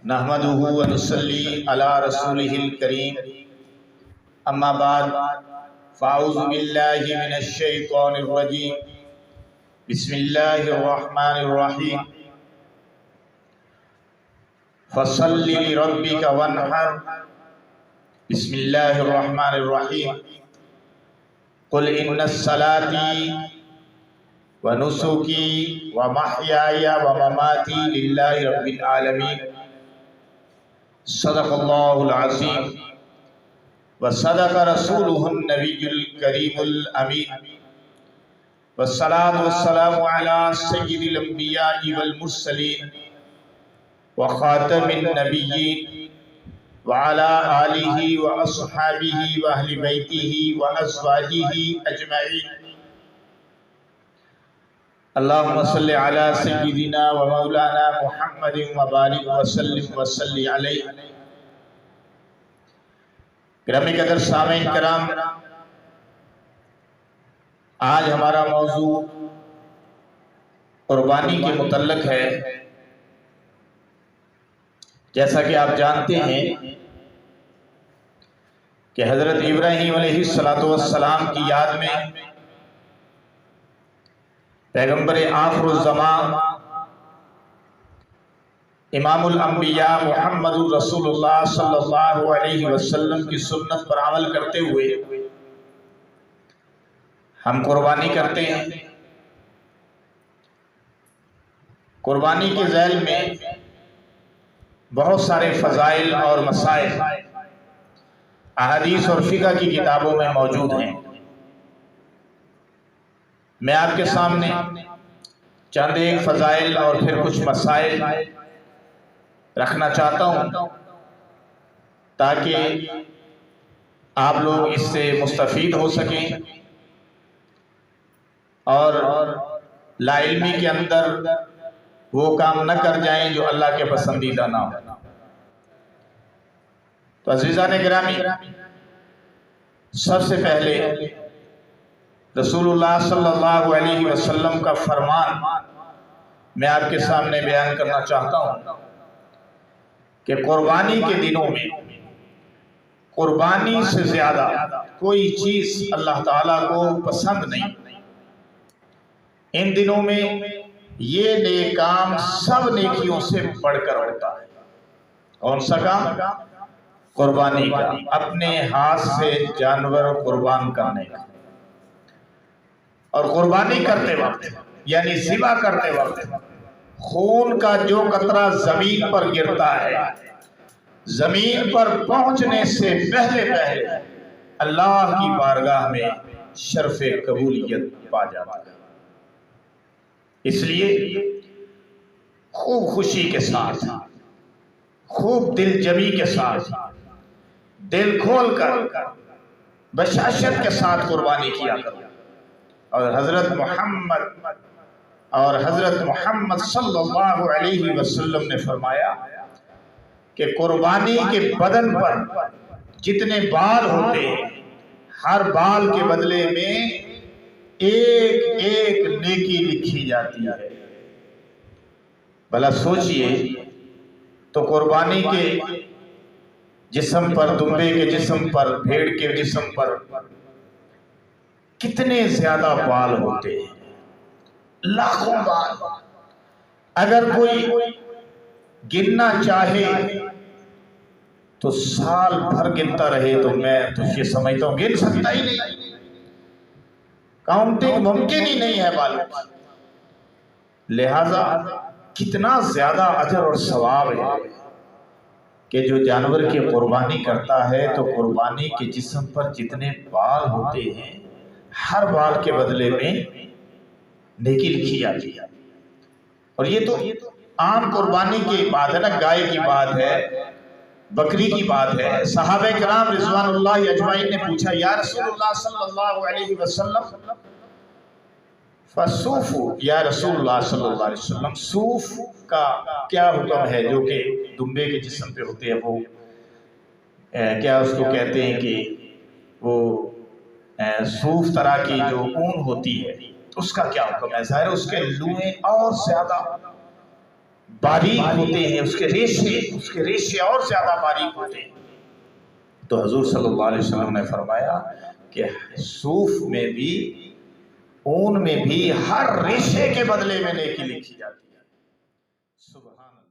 نحمده ونصلي على رسوله الكريم اما بعد فاعوذ بالله من الشيطان الرجيم بسم الله الرحمن الرحيم فصل لربك وانحر بسم الله الرحمن الرحيم قل ان الصلاة ونسكي ومحياي ومماتي لله رب العالمين صدق اللہ العظیم وصدق رسولہ النبی الکریم الامین والصلاة والسلام علی سید الانبیاء والمرسلین وخاتم النبیین وعلی آلہ واصحابہ واہل بیتہ وازواجہ اجمعین اللہم صلی علی سیدنا و مولانا محمد وبارک وسلم وصلی علیہ۔ گرامی قدر سامعین کرام، آج ہمارا موضوع قربانی کے متعلق ہے۔ جیسا کہ آپ جانتے ہیں کہ حضرت ابراہیم علیہ السلام کی یاد میں پیغمبر آخر الزمان امام الانبیاء محمد رسول اللہ صلی اللہ علیہ وسلم کی سنت پر عمل کرتے ہوئے ہم قربانی کرتے ہیں۔ قربانی کے ذیل میں بہت سارے فضائل اور مسائل احادیث اور فقہ کی کتابوں میں موجود ہیں۔ میں آپ کے سامنے چند ایک فضائل اور پھر کچھ مسائل رکھنا چاہتا ہوں تاکہ آپ لوگ اس سے مستفید ہو سکیں اور لا علمی کے اندر وہ کام نہ کر جائیں جو اللہ کے پسندیدہ نہ ہو۔ تو عزیزان گرامی، سب سے پہلے رسول اللہ صلی اللہ علیہ وسلم کا فرمان میں آپ کے سامنے بیان کرنا چاہتا ہوں کہ قربانی کے دنوں میں قربانی سے زیادہ کوئی چیز اللہ تعالیٰ کو پسند نہیں۔ ان دنوں میں یہ نیک کام سب نیکیوں سے بڑھ کر ہوتا ہے۔ کون سا کام؟ قربانی کا، اپنے ہاتھ سے جانور قربان کرنے کا۔ اور قربانی کرتے وقت یعنی ذبح کرتے وقت خون کا جو قطرہ زمین پر گرتا ہے، زمین پر پہنچنے سے پہلے اللہ کی بارگاہ میں شرف قبولیت پا جاتا ہے۔ اس لیے خوب خوشی کے ساتھ، خوب دل جمی کے ساتھ، دل کھول کر بشاشت کے ساتھ قربانی کیا کرو۔ اور حضرت محمد صلی اللہ علیہ وسلم نے فرمایا کہ قربانی کے بدن پر جتنے بال ہوتے ہیں، ہر بال کے بدلے میں ایک ایک نیکی لکھی جاتی ہے۔ بھلا سوچئے تو قربانی کے جسم پر، دمبے کے جسم پر، بھیڑ کے جسم پر کتنے زیادہ بال ہوتے ہیں، لاکھوں بال۔ اگر کوئی گننا چاہے تو سال بھر گنتا رہے تو میں تو یہ سمجھتا ہوں گن سکتا ہی نہیں، کاؤنٹنگ ممکن ہی نہیں ہے بال۔ لہذا کتنا زیادہ اجر اور ثواب ہے کہ جو جانور کی قربانی کرتا ہے تو قربانی کے جسم پر جتنے بال ہوتے ہیں، ہر بال کے بدلے میں نیکی لکھی جاتی ہے۔ اور یہ تو عام قربانی کی بات ہے نا، گائے کی بات ہے، بکری کی بات ہے۔ صحابہ کرام رضوان اللہ اجمعین نے پوچھا، یا رسول اللہ صلی اللہ علیہ وسلم فصوفو، یا رسول اللہ صلی اللہ علیہ وسلم صوف کا کیا حکم ہے جو کہ دمبے کے جسم پہ ہوتے ہیں؟ وہ کیا اس کو کہتے ہیں کہ وہ صوف طرح کی جو اون ہوتی ہے، اس کا کیا حکم ہے؟ ظاہر اس کے لوئیں اور زیادہ باریک ہوتے ہیں، اس کے ریشے اور زیادہ باریک ہوتے ہیں۔ تو حضور صلی اللہ علیہ وسلم نے فرمایا کہ صوف میں بھی، اون میں بھی ہر ریشے کے بدلے میں نیکی لکھی جاتی ہے۔ سبحان اللہ۔